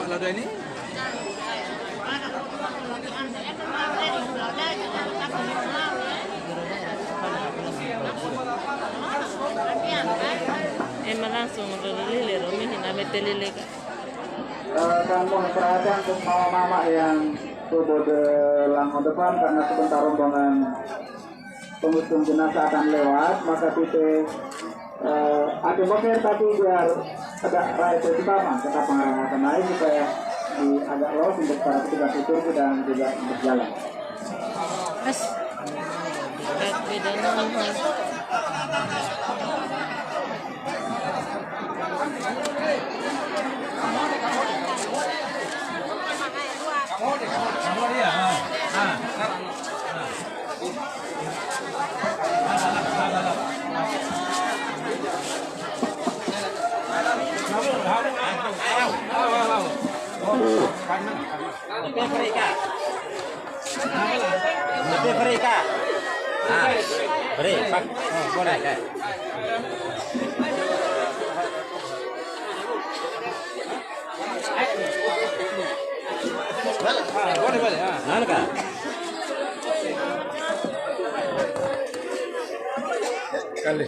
Lado ini? Emang langsung lele, Romi hina lele kan? Kamu perhatian untuk mama-mama yang sudah di langkah depan karena sebentar rombongan pengusun jenazah akan lewat, maka kita ada boker tapi biar agak rakyat pertama tetap mengarahkan naik supaya di agak los untuk para petugas itu dan juga berjalan. Mas, beda nama. Beri, Pak. Oh, boleh, Kak. Boleh. Mana, Kak? Kali.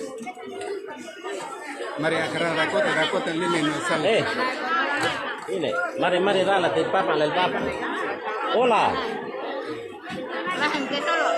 Mari akhirnya rakot ini no sale. Ini, mari rala te papa lel papa. Hola. La gente solo.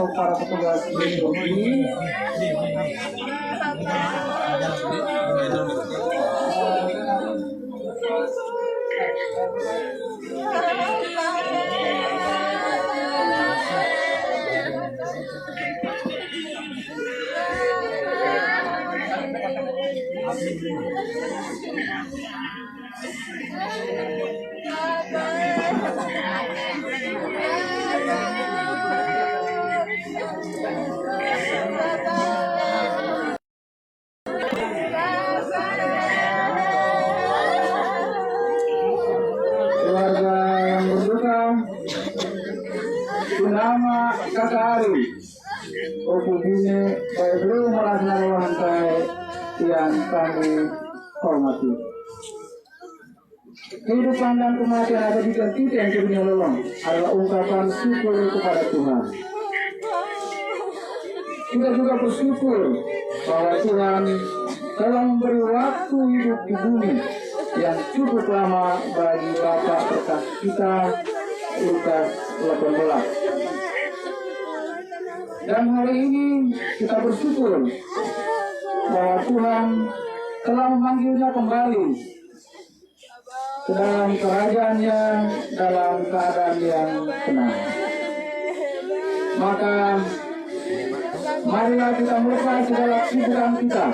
untuk para petugas ini. Keluarga yang berduka, nama kakak Ari, opini belum melaksanakan hantai yang kami hormati. Kehidupan dan kematian ada di kita yang dunia lolong adalah ungkapan syukur kepada Tuhan. Kita juga bersyukur bahwa Tuhan telah memberi waktu hidup di bumi yang cukup lama bagi Bapak berkat kita, Lukas 18. Dan hari ini kita bersyukur bahwa Tuhan telah memanggilnya kembali ke dalam kerajaannya dalam keadaan yang tenang. Maka marilah kita melepas segala kesibukan kita.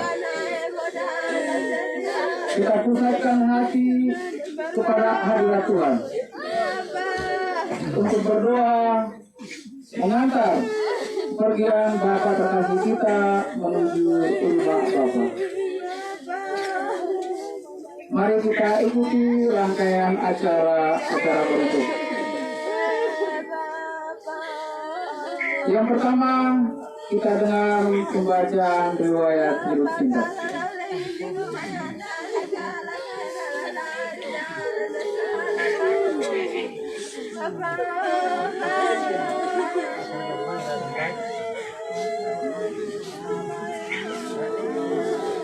Kita pusatkan hati kepada hadirat Tuhan untuk berdoa mengantar pergian Bapa terkasih kita menuju rumah Bapa. Mari kita ikuti rangkaian acara berikut. Yang pertama, kita dengar pembacaan riwayat hidup singkat.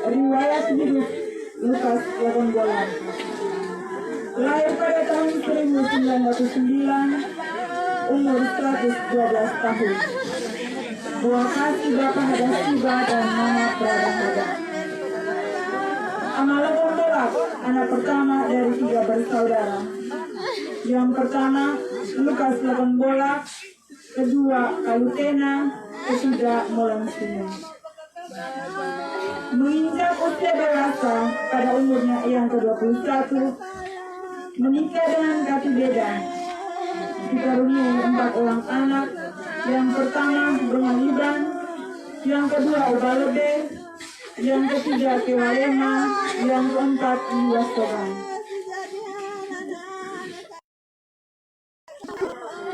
Riwayat hidup Lukas 18. Lahir pada tahun 1909, umur 112 tahun. Buah kasih Bapa Hadasiba dan Mama Pradahada. Amalagon Bolak, anak pertama dari 3 bersaudara. Yang pertama Lukas 18 Bolak, kedua Kalutena, ketiga Molang Sungai. Menginjak usia dewasa pada umurnya yang ke-21, menikah dengan Kati Beda. Dikaruniai 4 orang anak, yang pertama dengan Libran, yang kedua Ubalebe, yang ketiga Kewalema, yang keempat Iwastokan.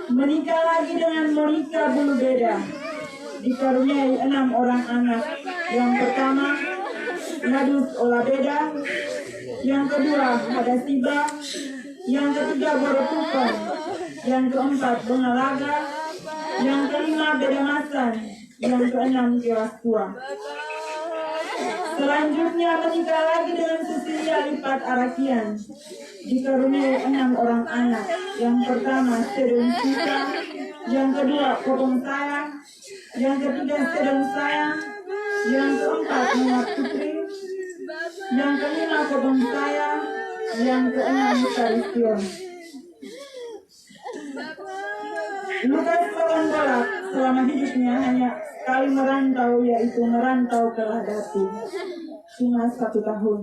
Menikah lagi dengan Monica Bulu Beda. Dikaruniai 6 orang anak, yang pertama Nadus Olabeda, yang kedua Hadasiba, yang ketiga Borotupan, yang keempat Bengalaga, yang kelima Bedamasan, yang keenam Kewastua. Selanjutnya menikah lagi dengan Cecilia Lipat Arakian. Dikaruniai 6 orang anak, yang pertama Sedon Sita, yang kedua Potong Sayang, yang ketiga Sedon Sayang, yang keempat Muat Putri, yang kelima Potong Sayang, yang keenam Karistion. Lukas 18 Bolak selama hidupnya hanya sekali merantau, yaitu merantau ke Ladatu, cuma 1 tahun.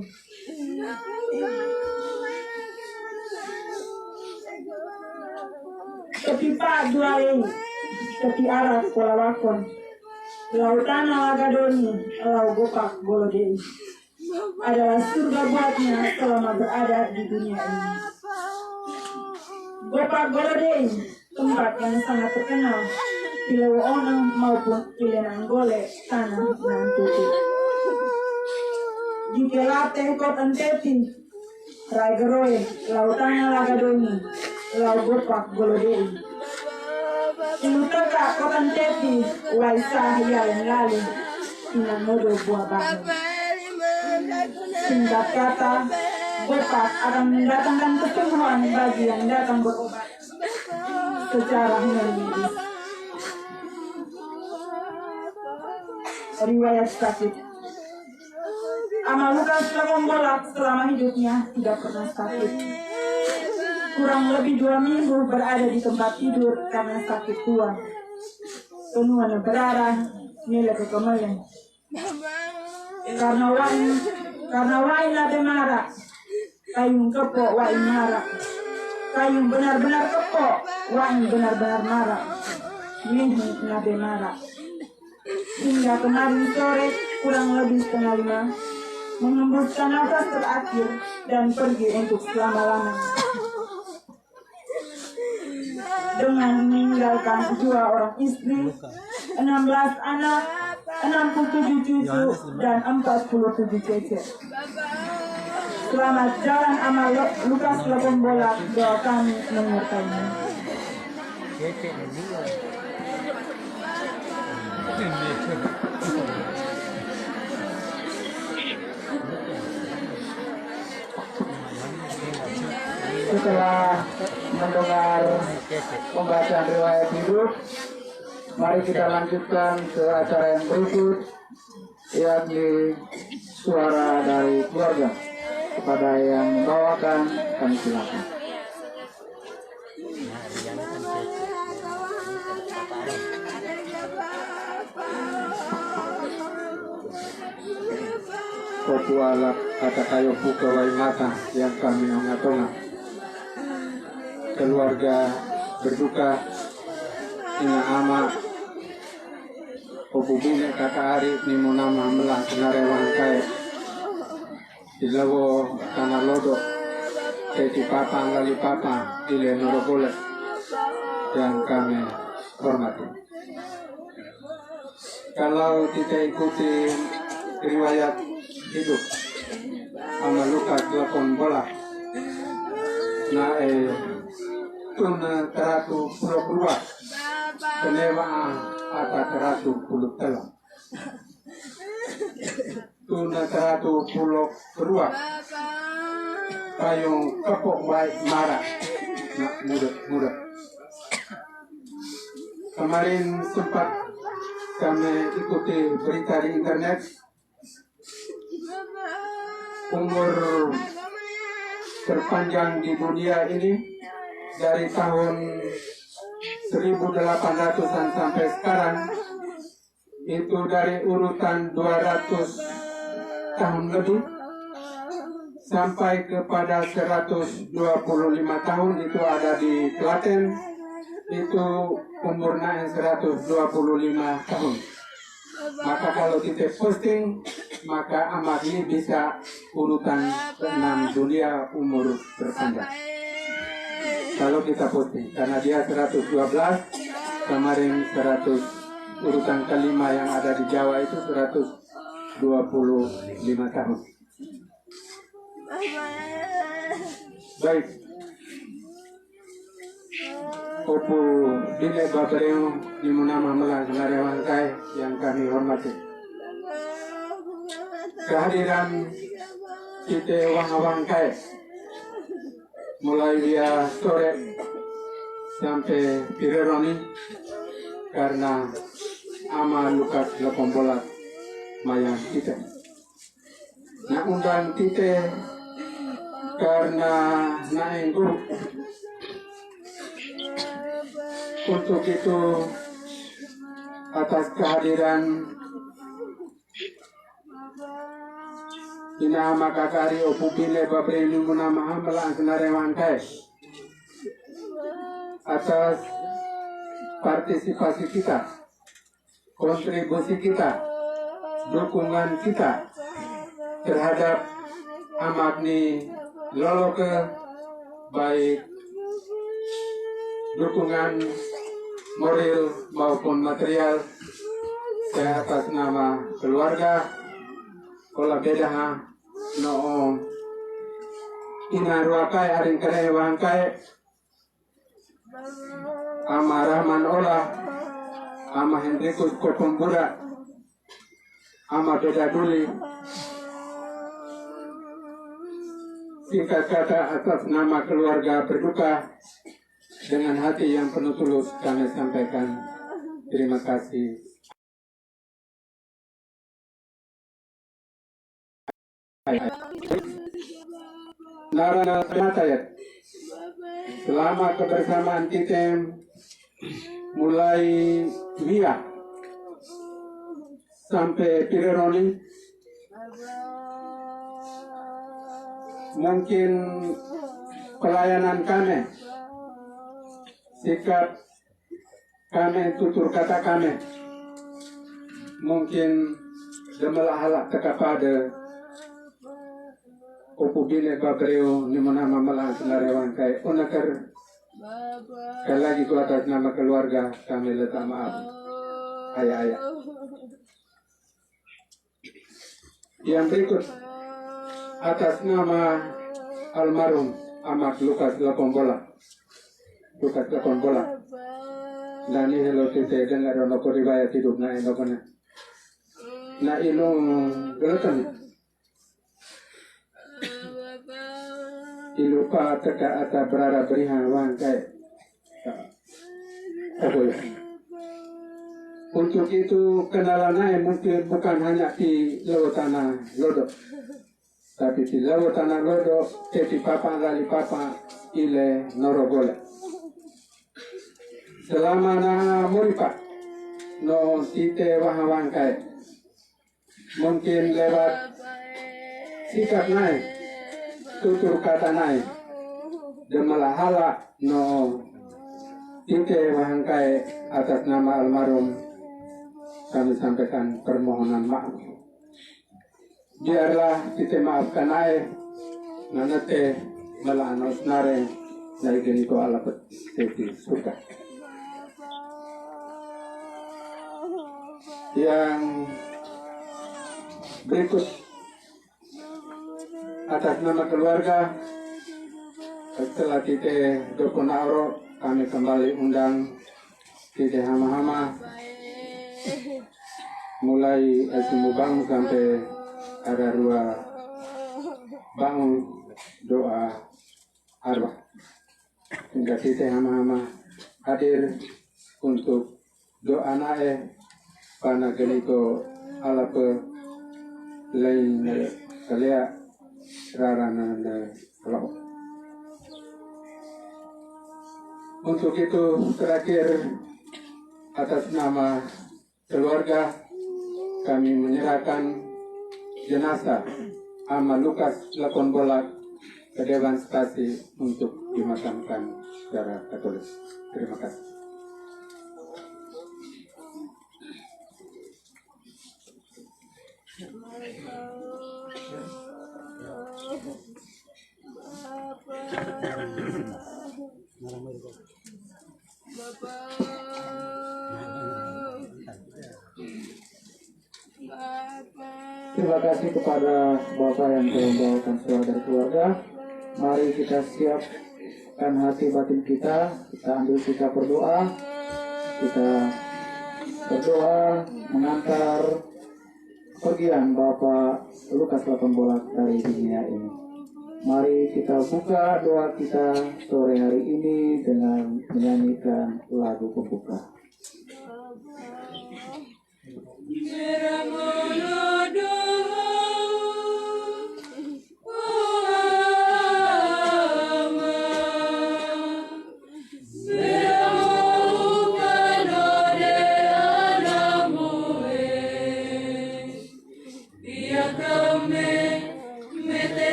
Kepipa Duai, Kepi Arab Polawakon, Lautana Lagadoni, Lau Gopak Golodei, adalah surga buatnya selama berada di dunia ini. Gopak Golodei, tempat yang sangat terkenal di Lewono maupun di Lenanggole, tanah nan putih. Di Kelate Kotan Teti, Raigeroe, Lautana Lagadoni, Lau Gopak Golodei. Ilutaka Kotan Teti, Waisah yang lalu, Inamodo Buah Bangun. Singkat kata, Gopak akan mendatangkan kesembuhan bagi yang datang berobat secara medis. riwayat sakit. Ama Lukas Lakombolak selama hidupnya tidak pernah sakit. Kurang lebih 2 minggu berada di tempat tidur karena sakit tua. Penuh berdarah, nilai kekemeleng. Karena wain nabe marah, kayung kepok wain marah. Kayung benar-benar kepok, wain benar-benar marah. Ini nabe marah. Hingga kemarin sore kurang lebih setengah 5, mengembuskan nafas terakhir dan pergi untuk selama-lamanya. Dengan meninggalkan 2 orang istri, 16 anak, 67 cucu, dan 47 cece. Selamat jalan amal Lukas Lakombolak, doa kami menyertainya. Setelah mendengar pembacaan riwayat hidup, mari kita lanjutkan ke acara yang berikut, yakni suara dari keluarga. Kepada yang membawakan, kami silakan. Popualak kata kayu buka mata yang kami ongatonga. Keluarga berduka ina ama opubune kata ari nimu nama melah kenarewan kai ilawo tanah lodo teti papa ngali papa ile norobole yang kami hormati. Kalau kita ikuti riwayat hidup ama Lukas Lakombolak tuna teratu pulau keluar kenewaan atau teratu pulau telah tuna teratu pulau keluar payung kepok baik marah nak muda kemarin sempat kami ikuti berita di internet umur terpanjang di dunia ini dari tahun 1800-an sampai sekarang itu dari urutan 200 tahun lebih sampai kepada 125 tahun itu ada di Klaten, itu umurnya 125 tahun. Maka kalau kita posting, maka Ahmad ini bisa urutan 6 dunia umur terpanjang. Kalau kita posting, karena dia 112, kemarin 100, urutan kelima yang ada di Jawa itu 125 tahun. Baik. Opo dile babareo di munama melang ngarewan kai yang kami hormati. Kehadiran kita wang-wang kai mulai dia sore sampai pireroni karena ama Lukas Lakombolak mayang kita. Nak undang kita karena naik guru. Untuk itu atas kehadiran Ina makakari opupile babreni munama hamla senarewan kai atas partisipasi kita, kontribusi kita, dukungan kita terhadap Amakni Loloke, baik dukungan moral maupun material. Saya atas nama keluarga Kola bedaha no ina ruakai aring kere wangkai ama Rahman Ola, ama Hendrikus Kotumbura, ama Beda Duli, singkat kata atas nama keluarga berduka dengan hati yang penuh tulus kami sampaikan terima kasih. Narana Matayat. Selama kebersamaan kita mulai Via sampai Pireroni, mungkin pelayanan kami, sikap kami, tutur kata kami, mungkin gemelah halak kepada Opubine Babreo ni nama malah senarewan kai onakar sekali lagi ku atas nama keluarga kami letak maaf ayah-ayah. Yang berikut atas nama almarhum Ahmad Lukas Lakombola. Dan ini lo tite dengar ono ko riwayat hidup na ino kana. Na ino gelakan. Ilupa teka ata berada beriha wang kai. Untuk itu kenalannya mungkin bukan hanya di Lawatana Lodo, tapi di Lawatana Lodo, di Papa Lali Papa ile Norogola. Selama na muripa, no tite wahawang kai, mungkin lewat sikap naik, tutur kata naik, gemalah hala no tite wahang kai atas nama almarhum. Kami sampaikan permohonan maaf. Biarlah kita maafkan air, nanate melanos nare dari geniko alapet teti suka. Yang berikut atas nama keluarga, setelah kita dukun auro, kami kembali undang kita hama-hama. Mulai Asumubang sampai ada dua bangun doa arwah. Hingga kita hama-hama hadir untuk doa nae pana geniko alape lain kalea rarana kalau. Untuk itu terakhir atas nama keluarga kami menyerahkan jenazah Ahmad Lukas Lakombola ke Dewan Stasi untuk dimakamkan secara Katolik. Terima kasih. Terima kasih kepada Bapak yang telah membawakan suara dari keluarga. Mari kita siapkan hati batin kita ambil sikap berdoa. Kita berdoa mengantar pergian Bapak Lukas Lakombola dari dunia ini. Mari kita buka doa kita sore hari ini dengan menyanyikan lagu pembuka.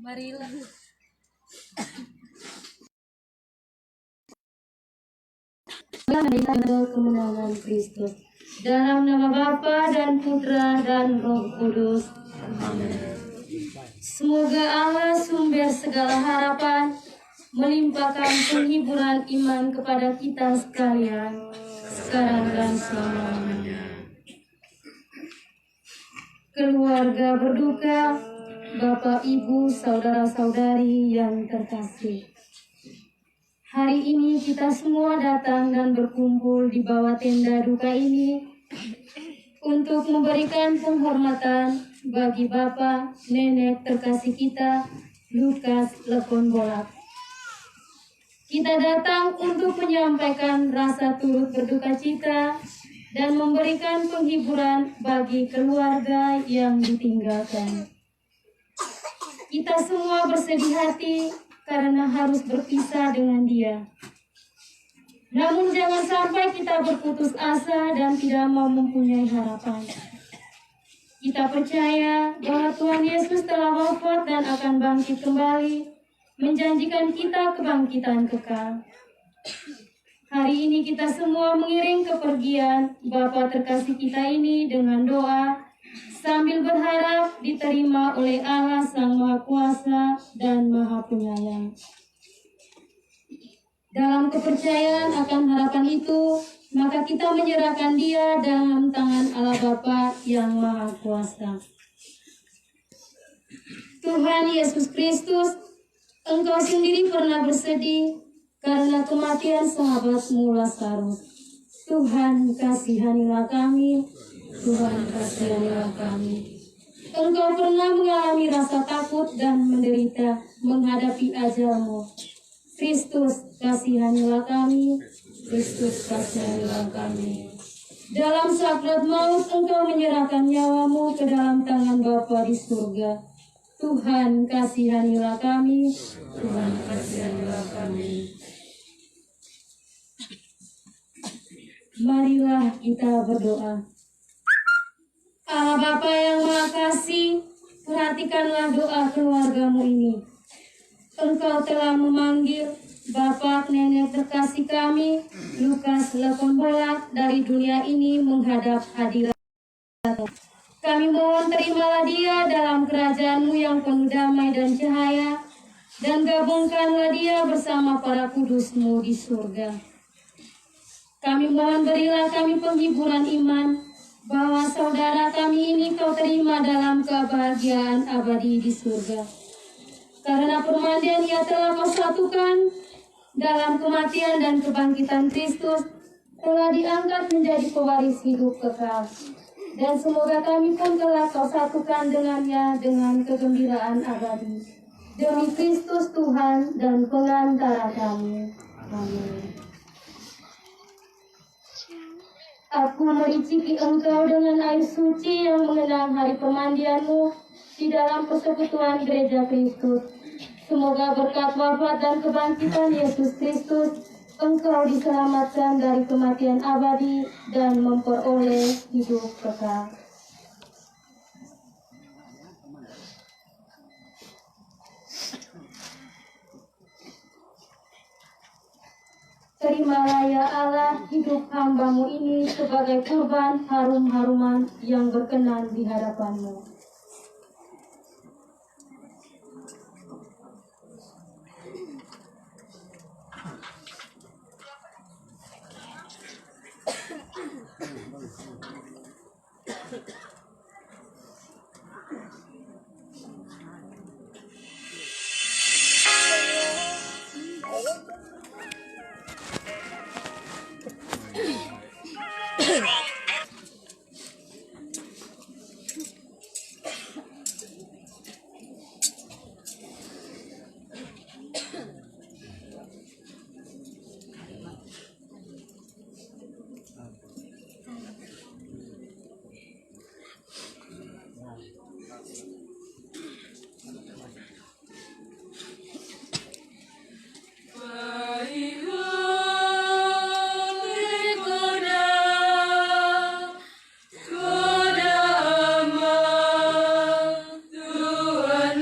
Marilah. Kemenangan Kristus. Dalam nama Bapa dan Putra dan Roh Kudus. Semoga Allah sumber segala harapan melimpahkan penghiburan iman kepada kita sekalian, sekarang dan selamanya. Keluarga berduka, Bapak, Ibu, saudara-saudari yang terkasih. Hari ini kita semua datang dan berkumpul di bawah tenda duka ini untuk memberikan penghormatan bagi Bapak, Nenek terkasih kita, Lukas Lepon Bolak. Kita datang untuk menyampaikan rasa turut berduka cita dan memberikan penghiburan bagi keluarga yang ditinggalkan. Kita semua bersedih hati karena harus berpisah dengan dia. Namun jangan sampai kita berputus asa dan tidak mau mempunyai harapan. Kita percaya bahwa Tuhan Yesus telah wafat dan akan bangkit kembali, menjanjikan kita kebangkitan kekal. Hari ini kita semua mengiring kepergian Bapa terkasih kita ini dengan doa, sambil berharap diterima oleh Allah Sang Maha Kuasa dan Maha Penyayang. Dalam kepercayaan akan harapan itu, maka kita menyerahkan dia dalam tangan Allah Bapa yang Maha Kuasa. Tuhan Yesus Kristus, Engkau sendiri pernah bersedih karena kematian sahabatmu Lazarus. Tuhan, kasihanilah kami. Tuhan, kasihanilah kami. Engkau pernah mengalami rasa takut dan menderita menghadapi ajalmu. Kristus, kasihanilah kami. Kristus, kasihanilah kami. Dalam sakrat maut, Engkau menyerahkan nyawamu ke dalam tangan Bapa di surga. Tuhan, kasihanilah kami. Tuhan, kasihanilah kami. Marilah kita berdoa. Allah Bapa yang Maha Kasih, perhatikanlah doa keluargamu ini. Engkau telah memanggil Bapak Nenek terkasih kami, Lukas Lepon Bolak, dari dunia ini menghadap hadirat. Kami mohon terimalah dia dalam kerajaan-Mu yang penuh damai dan cahaya, dan gabungkanlah dia bersama para kudus-Mu di surga. Kami mohon berilah kami penghiburan iman, bahwa saudara kami ini Kau terima dalam kebahagiaan abadi di surga. Karena permandian ia telah Kau satukan dalam kematian dan kebangkitan Kristus, telah diangkat menjadi pewaris hidup kekal. Dan semoga kami pun telah Kau satukan dengannya dengan kegembiraan abadi. Demi Kristus Tuhan dan pengantara kami. Amin. Aku mericipi Engkau dengan air suci yang mengenang hari pemandian-Mu di dalam persekutuan gereja Kristus. Semoga berkat wafat dan kebangkitan Yesus Kristus, Engkau diselamatkan dari kematian abadi dan memperoleh hidup kekal. Terimalah ya Allah hidup hamba-Mu ini sebagai kurban harum-haruman yang berkenan di hadapan-Mu. Tuhan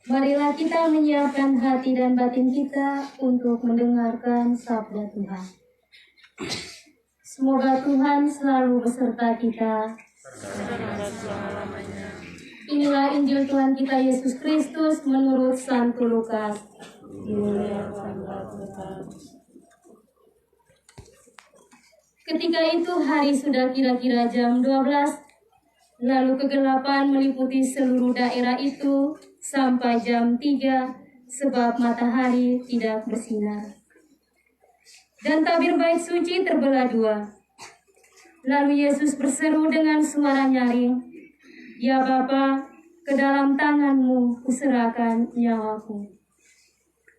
Marilah kita menyiapkan hati dan batin kita untuk mendengarkan sabda Tuhan. Semoga Tuhan selalu beserta kita. Inilah Injil Tuhan kita Yesus Kristus menurut Santo Lukas. Ketika itu hari sudah kira-kira jam 12, lalu kegelapan meliputi seluruh daerah itu sampai jam 3, sebab matahari tidak bersinar. Dan tabir bait suci terbelah dua. Lalu Yesus berseru dengan suara nyaring, "Ya Bapa, ke dalam tangan-Mu kuserahkan nyawaku."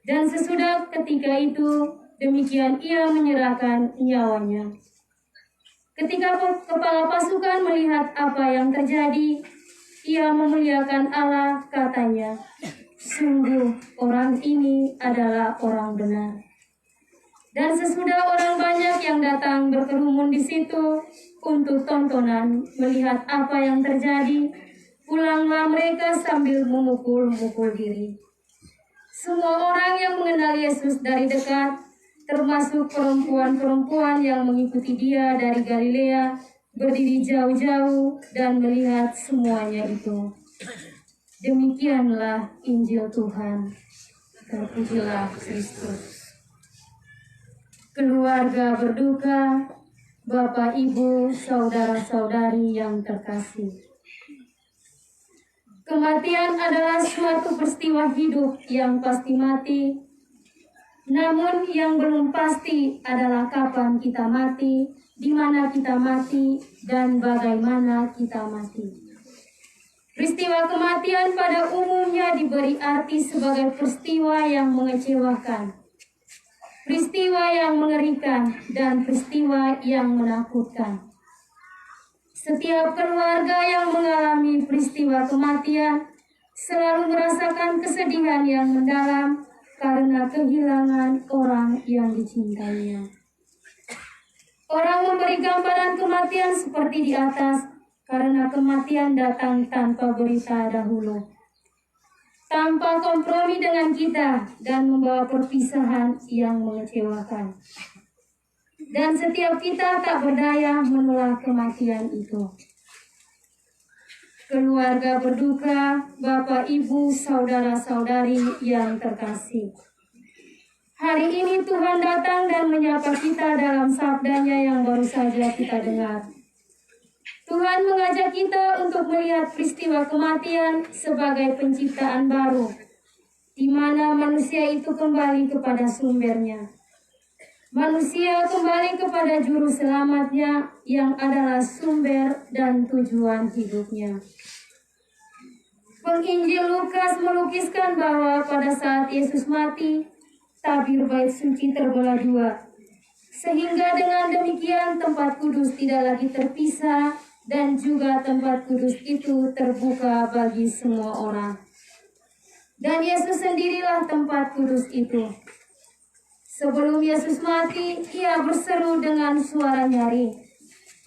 Dan sesudah ketika itu, demikian ia menyerahkan nyawanya. Ketika kepala pasukan melihat apa yang terjadi, ia memuliakan Allah, katanya, "Sungguh orang ini adalah orang benar." Dan sesudah orang banyak yang datang berkerumun di situ untuk tontonan melihat apa yang terjadi, pulanglah mereka sambil memukul-mukul diri. Semua orang yang mengenal Yesus dari dekat, termasuk perempuan-perempuan yang mengikuti dia dari Galilea, berdiri jauh-jauh dan melihat semuanya itu. Demikianlah Injil Tuhan. Terpujilah Kristus. Keluarga berduka, Bapak, Ibu, saudara-saudari yang terkasih. Kematian adalah suatu peristiwa hidup yang pasti mati. Namun yang belum pasti adalah kapan kita mati, di mana kita mati, dan bagaimana kita mati. Peristiwa kematian pada umumnya diberi arti sebagai peristiwa yang mengecewakan, peristiwa yang mengerikan, dan peristiwa yang menakutkan. Setiap keluarga yang mengalami peristiwa kematian selalu merasakan kesedihan yang mendalam karena kehilangan orang yang dicintainya. Orang memberi gambaran kematian seperti di atas, karena kematian datang tanpa berita dahulu, tanpa kompromi dengan kita, dan membawa perpisahan yang mengecewakan. Dan setiap kita tak berdaya menolak kematian itu. Keluarga berduka, Bapak, Ibu, saudara-saudari yang terkasih. Hari ini Tuhan datang dan menyapa kita dalam sabdanya yang baru saja kita dengar. Tuhan mengajak kita untuk melihat peristiwa kematian sebagai penciptaan baru, di mana manusia itu kembali kepada sumbernya. Manusia kembali kepada juru selamatnya yang adalah sumber dan tujuan hidupnya. Penginjil Lukas melukiskan bahwa pada saat Yesus mati, tabir bait suci terbelah dua. Sehingga dengan demikian tempat kudus tidak lagi terpisah dan juga tempat kudus itu terbuka bagi semua orang. Dan Yesus sendirilah tempat kudus itu. Sebelum Yesus mati, ia berseru dengan suara nyaring,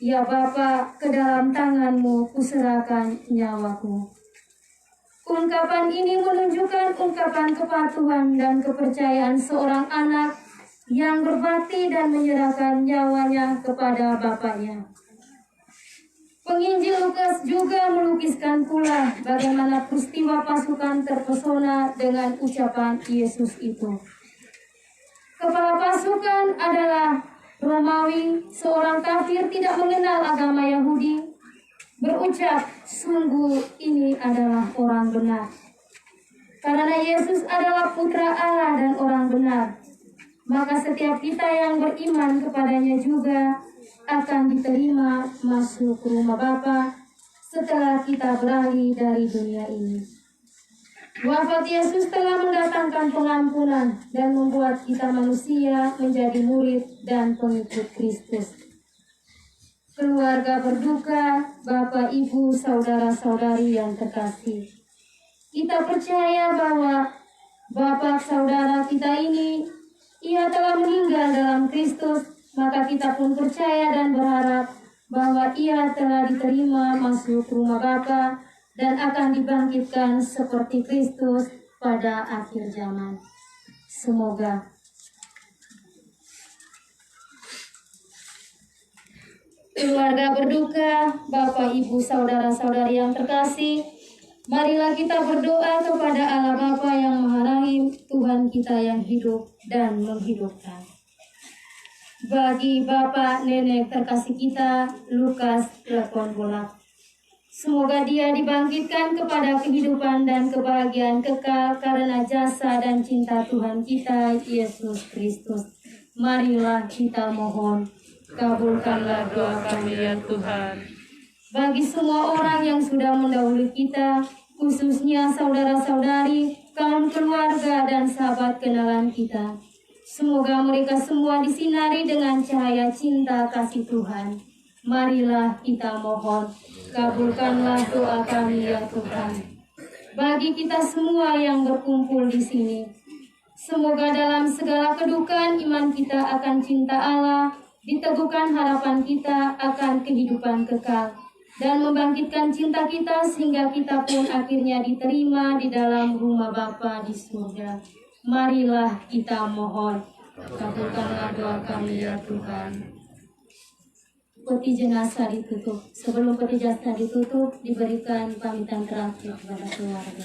"Ya Bapa, ke dalam tangan-Mu kuserahkan nyawaku." Ungkapan ini menunjukkan ungkapan kepatuhan dan kepercayaan seorang anak yang berbakti dan menyerahkan nyawanya kepada bapaknya. Penginjil Lukas juga melukiskan pula bagaimana peristiwa pasukan terpesona dengan ucapan Yesus itu. Kepala pasukan adalah Romawi, seorang kafir tidak mengenal agama Yahudi, berucap, "Sungguh ini adalah orang benar." Karena Yesus adalah putra Allah dan orang benar, maka setiap kita yang beriman kepadanya juga akan diterima masuk ke rumah Bapa setelah kita beralih dari dunia ini. Wafat Yesus telah mendatangkan pengampunan dan membuat kita manusia menjadi murid dan pengikut Kristus. Keluarga berduka, Bapak, Ibu, saudara-saudari yang terkasih. Kita percaya bahwa Bapak saudara kita ini, ia telah meninggal dalam Kristus, maka kita pun percaya dan berharap bahwa ia telah diterima masuk rumah Bapa dan akan dibangkitkan seperti Kristus pada akhir zaman. Semoga. Keluarga berduka, Bapak, Ibu, saudara-saudari yang terkasih, marilah kita berdoa kepada Allah Bapa yang Maha Rahim, Tuhan kita yang hidup dan menghidupkan. Bagi Bapak Nenek terkasih kita, Lukas Lekon Bolak, semoga dia dibangkitkan kepada kehidupan dan kebahagiaan kekal karena jasa dan cinta Tuhan kita, Yesus Kristus. Marilah kita mohon, kabulkanlah doa kami ya Tuhan. Bagi semua orang yang sudah mendahului kita, khususnya saudara-saudari, kaum keluarga dan sahabat kenalan kita, semoga mereka semua disinari dengan cahaya cinta kasih Tuhan. Marilah kita mohon, kabulkanlah doa kami ya Tuhan. Bagi kita semua yang berkumpul di sini, semoga dalam segala kedukaan iman kita akan cinta Allah, diteguhkan harapan kita akan kehidupan kekal, dan membangkitkan cinta kita sehingga kita pun akhirnya diterima di dalam rumah Bapa di surga. Marilah kita mohon, kabulkanlah doa kami ya Tuhan. Peti jenazah ditutup. Sebelum peti jenazah ditutup, diberikan pamitan terakhir kepada keluarga.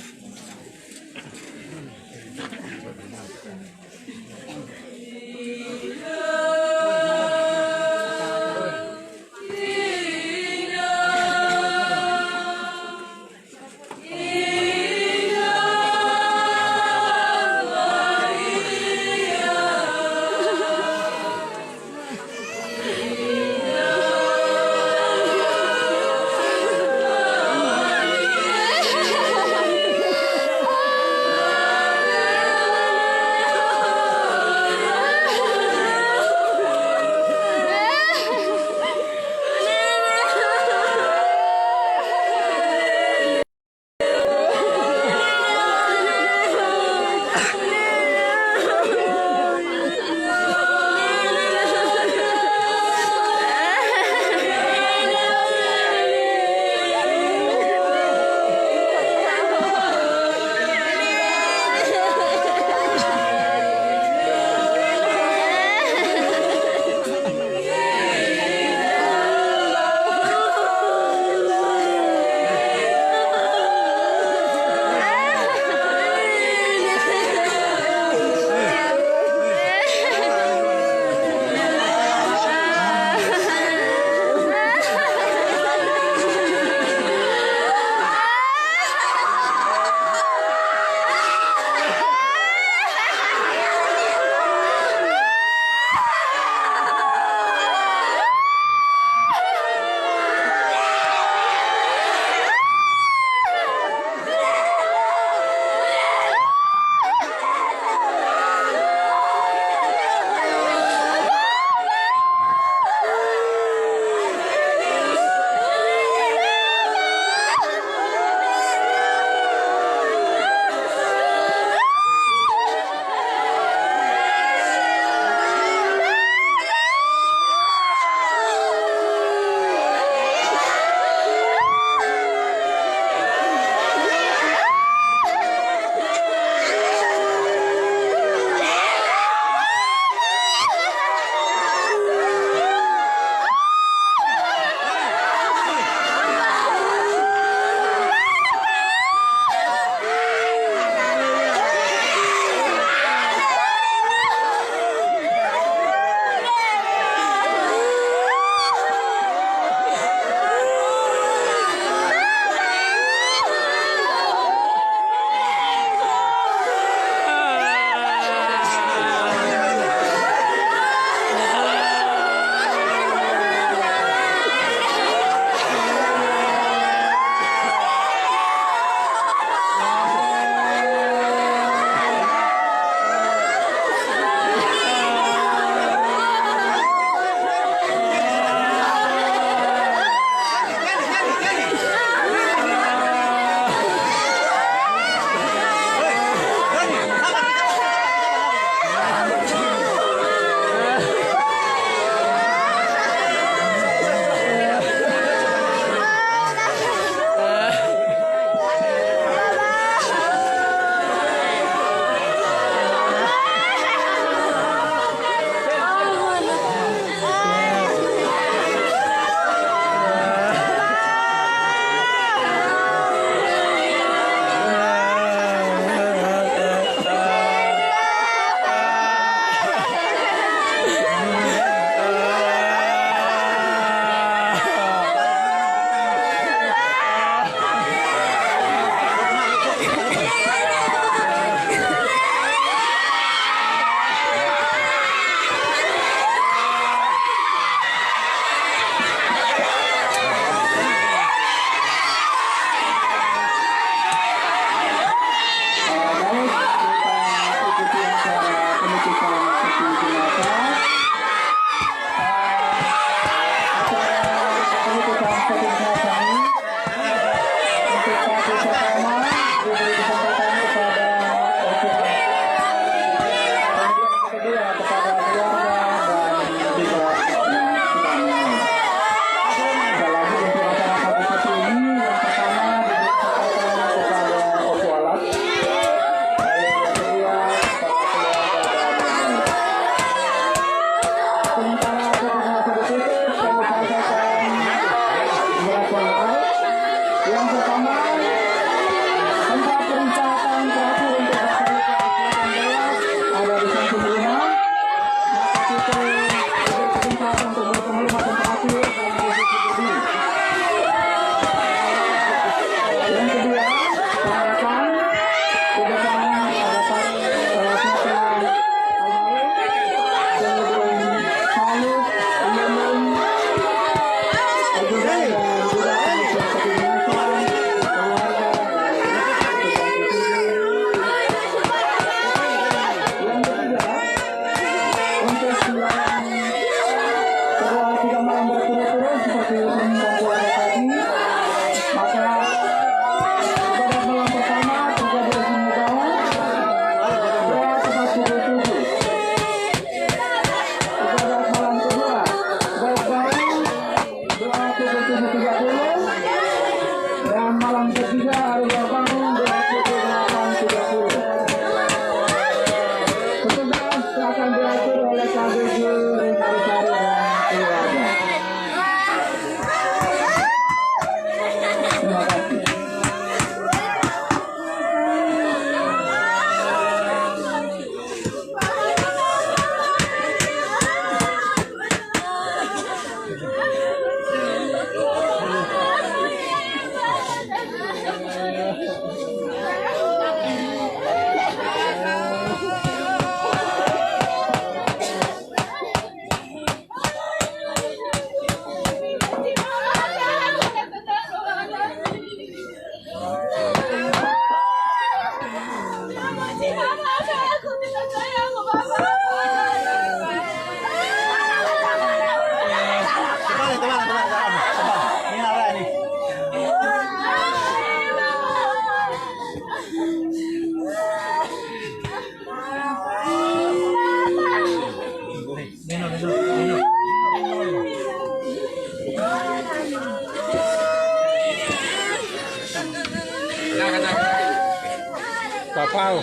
Papau.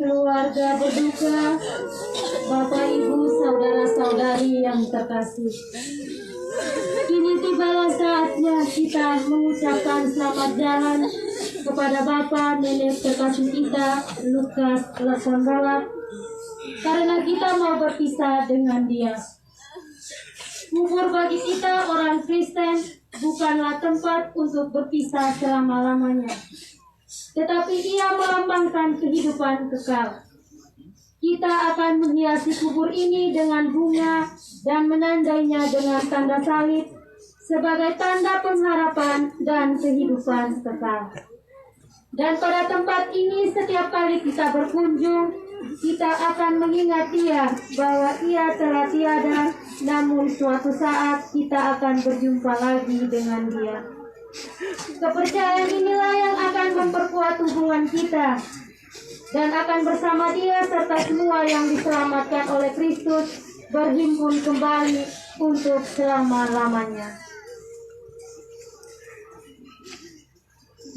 Keluarga berduka, Bapak Ibu saudara-saudari yang terkasih. Kini tibalah saatnya kita mengucapkan selamat jalan kepada Bapak Nenek terkasih kita, Lukas Lakonbolak, karena kita mau berpisah dengan dia. Kubur bagi kita orang Kristen bukanlah tempat untuk berpisah selama-lamanya, tetapi ia melambangkan kehidupan kekal. Kita akan menghiasi kubur ini dengan bunga dan menandainya dengan tanda salib sebagai tanda pengharapan dan kehidupan kekal. Dan pada tempat ini setiap kali kita berkunjung, kita akan mengingat dia bahwa ia telah tiada, namun suatu saat kita akan berjumpa lagi dengan dia. Kepercayaan inilah yang akan memperkuat hubungan kita dan akan bersama dia serta semua yang diselamatkan oleh Kristus berhimpun kembali untuk selama-lamanya.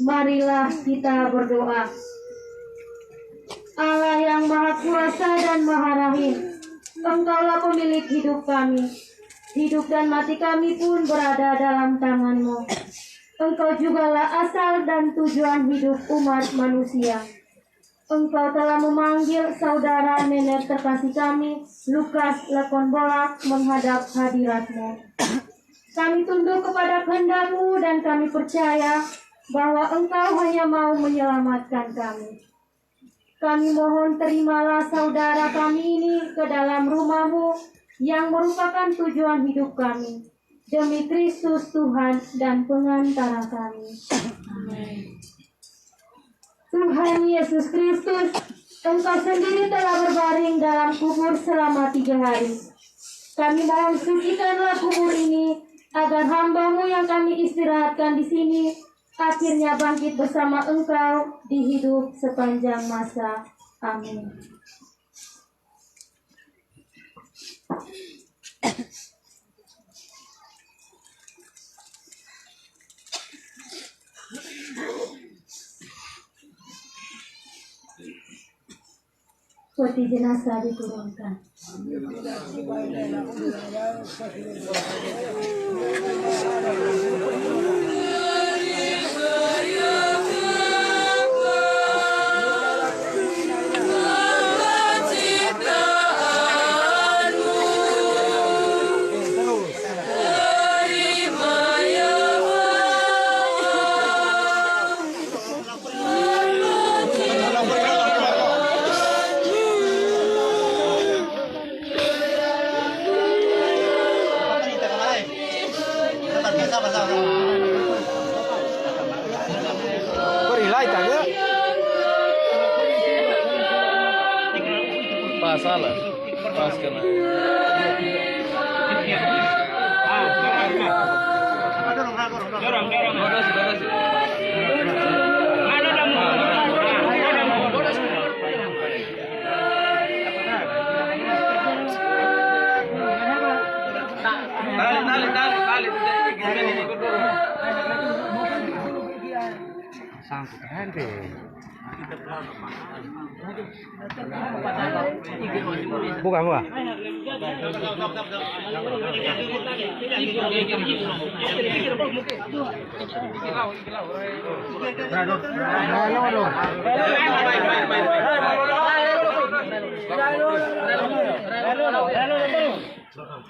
Marilah kita berdoa. Allah yang Maha Kuasa dan Maha Rahim, Engkaulah pemilik hidup kami. Hidup dan mati kami pun berada dalam tangan-Mu. Engkau jugalah asal dan tujuan hidup umat manusia. Engkau telah memanggil saudara nenek terkasih kami, Lukas Lakonbolak, menghadap hadirat-Mu. Kami tunduk kepada kehendak-Mu dan kami percaya bahwa Engkau hanya mau menyelamatkan kami. Kami mohon terimalah saudara kami ini ke dalam rumah-Mu yang merupakan tujuan hidup kami. Demi Kristus Tuhan dan pengantara kami. Amin. Tuhan Yesus Kristus, Engkau sendiri telah berbaring dalam kubur selama 3 hari. Kami mohon sucikanlah kubur ini, agar hamba-Mu yang kami istirahatkan di sini, akhirnya bangkit bersama Engkau di hidup sepanjang masa. Amin. Peti jenazah diturunkan. Ciptaan Pas salah. Pas kena. Tali. Sangkut nanti. Bukan gua.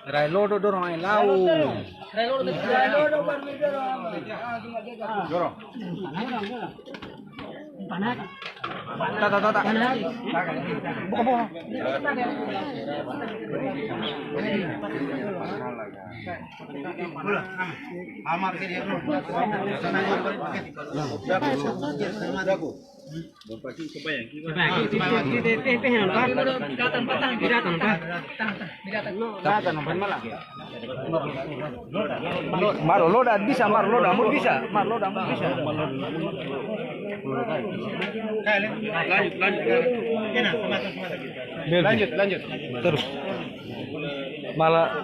Relo dorong air laut. Dorong. Tak. Buka. Amat ke dia. Marloda bisa. Lanjut. Terus. Malah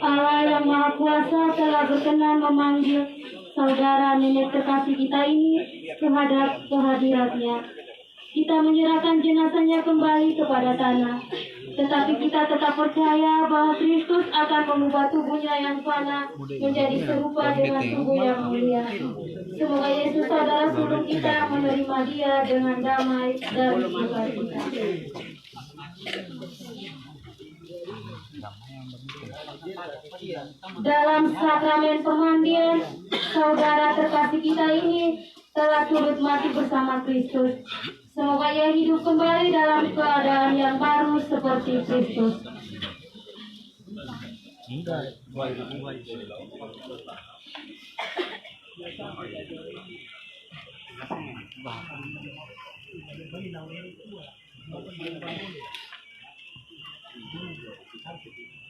Allah yang Maha Kuasa telah berkenan memanggil saudara nenek terkasih kita ini terhadap kehadiratnya. Kita menyerahkan jenazahnya kembali kepada tanah. Tetapi kita tetap percaya bahwa Kristus akan mengubah tubuhnya yang fana menjadi serupa dengan tubuh yang mulia. Semoga Yesus saudara sulung kita menerima dia dengan damai dan sukacita. Dalam sakramen pemandian, saudara terkasih kita ini telah turut mati bersama Kristus. Semoga ia hidup kembali dalam keadaan yang baru seperti Kristus.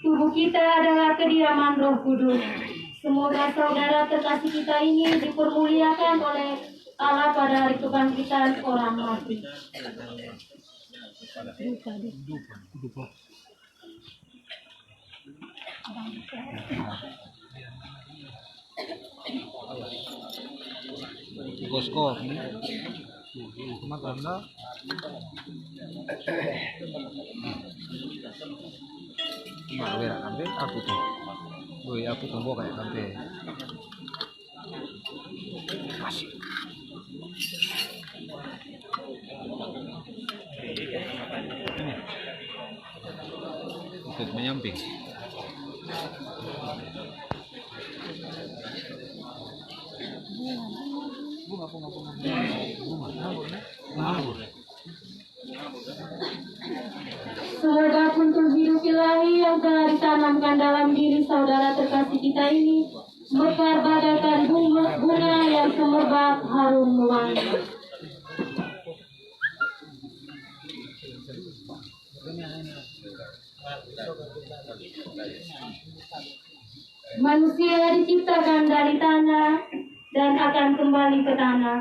Tubuh kita adalah kediaman Roh Kudus. Semoga saudara terkasih kita ini dipermuliakan oleh Allah pada hari kebangkitan orang mati. Goskor. Matanda. Mawera kampe aku tuh. Boy aku tuh bawa kayak kampe. Masih. Ikut menyamping. Semoga kuntum hidup ilahi yang telah ditanamkan dalam diri saudara terkasih kita ini mekar bagaikan bunga yang semerbak harum wangi. Manusia diciptakan dari tanah dan akan kembali ke tanah.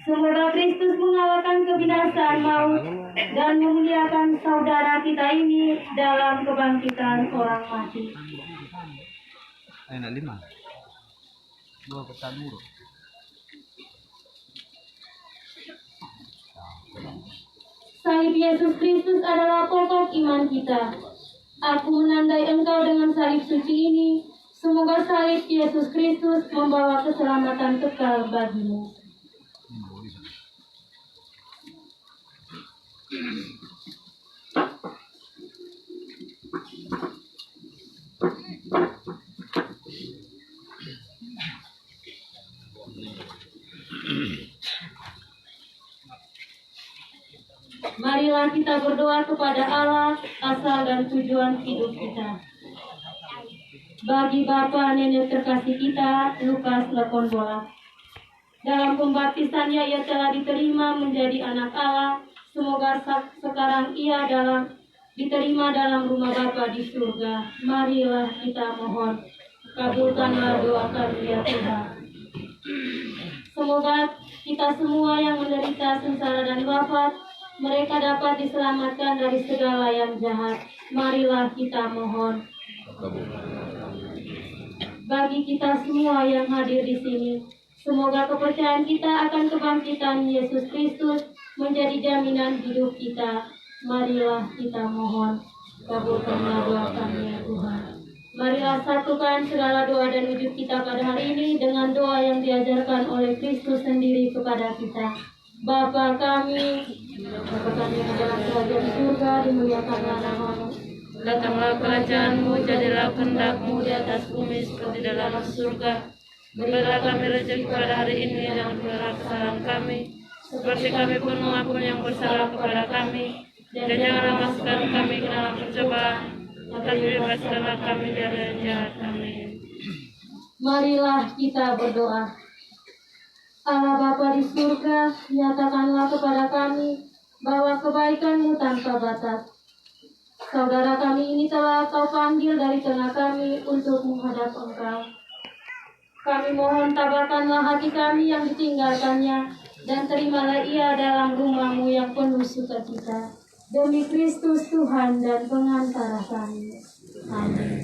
Semoga Kristus mengalahkan kebinasaan maut dan memuliakan saudara kita ini dalam kebangkitan orang mati. Enak 5. 2 petan muruk. Salib Yesus Kristus adalah pokok iman kita. Aku menandai engkau dengan salib suci ini. Semoga salib Yesus Kristus membawa keselamatan kekal bagimu. Marilah kita berdoa kepada Allah, asal dan tujuan hidup kita. Bagi Bapa Nenek terkasih kita, Lukas 18. Dalam pembaptisannya ia telah diterima menjadi anak Allah. Semoga sekarang ia diterima dalam rumah Bapa di surga. Marilah kita mohon, kabulkanlah doa kami ya Tuhan. Semoga kita semua yang menderita sengsara dan wafat, mereka dapat diselamatkan dari segala yang jahat. Marilah kita mohon. Bagi kita semua yang hadir di sini, semoga kepercayaan kita akan kebangkitan Yesus Kristus menjadi jaminan hidup kita. Marilah kita mohon. Kabulkanlah doa kami ya Tuhan. Marilah satukan segala doa dan wujud kita pada hari ini dengan doa yang diajarkan oleh Kristus sendiri kepada kita. Bapa kami yang dalam kerajaan di surga, dimuliakanlah namamu. Datanglah kerajaanmu, jadilah kehendak-Mu di atas bumi seperti dalam surga. Berilah kami rezeki pada hari ini dan ampunilah kesalahan kami, seperti kami pun mengampuni yang bersalah kepada kami. Dan janganlah masukkan kami ke dalam percobaan, tetapi bebaskanlah kami dari yang jahat. Amin. Marilah kita berdoa. Allah Bapa di surga, nyatakanlah kepada kami bahwa kebaikan-Mu tanpa batas. Saudara kami ini telah Kau panggil dari tengah kami untuk menghadap Engkau. Kami mohon tabahkanlah hati kami yang ditinggalkannya, dan terimalah ia dalam rumah-Mu yang penuh sukacita. Demi Kristus Tuhan dan pengantara kami. Amin.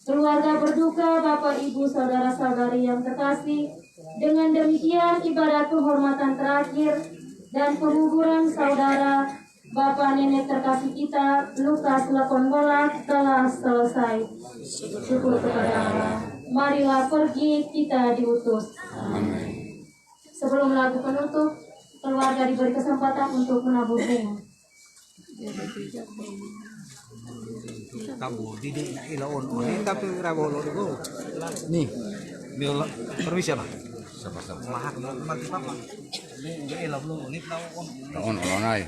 Keluarga berduka, Bapak, Ibu, Saudara-saudari yang terkasih, dengan demikian ibadat penghormatan terakhir dan penguburan saudara Bapak Nenek terkasih kita Lukas Lekonbola telah selesai. Syukur kepada Allah. Marilah pergi, kita diutus. Sebelum lagu penutup, keluarga diberi kesempatan untuk menabur bunga. Kamu didik nak ilaon ini tapi rabo lo dulu. Nih, miola permisi apa? Sama-sama. Mahak mati papa. Ini ilau lo ini tahu on ay.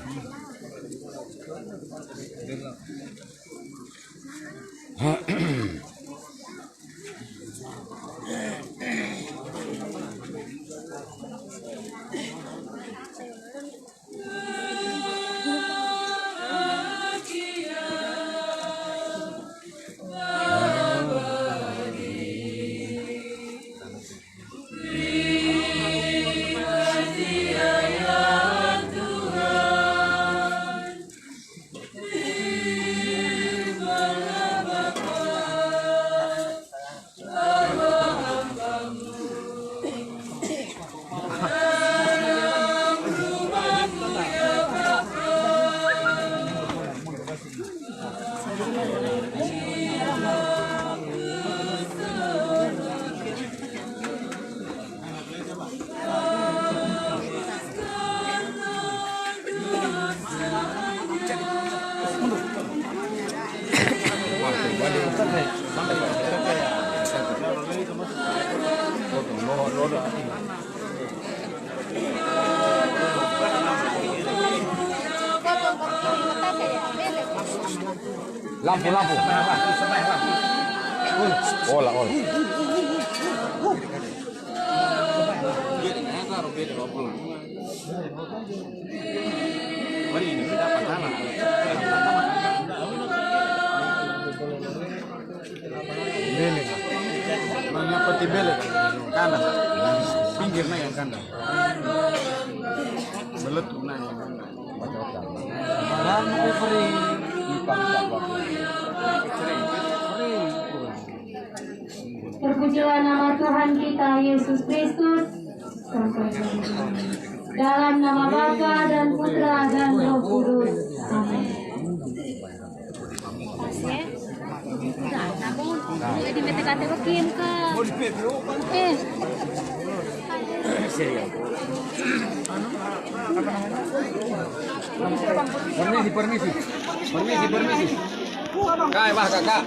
Lampu. Ola. Mari ini dapat tanah. Belek. Mana peti belek kanan. Pinggirnya yang kanan. Meletup na yang kanan. Terpujilah nama Tuhan kita Yesus Kristus sampai dalam nama Bapa dan Putra dan Roh Kudus. Amin. Di MTKT ko Kim ka. Permisi. Kakak.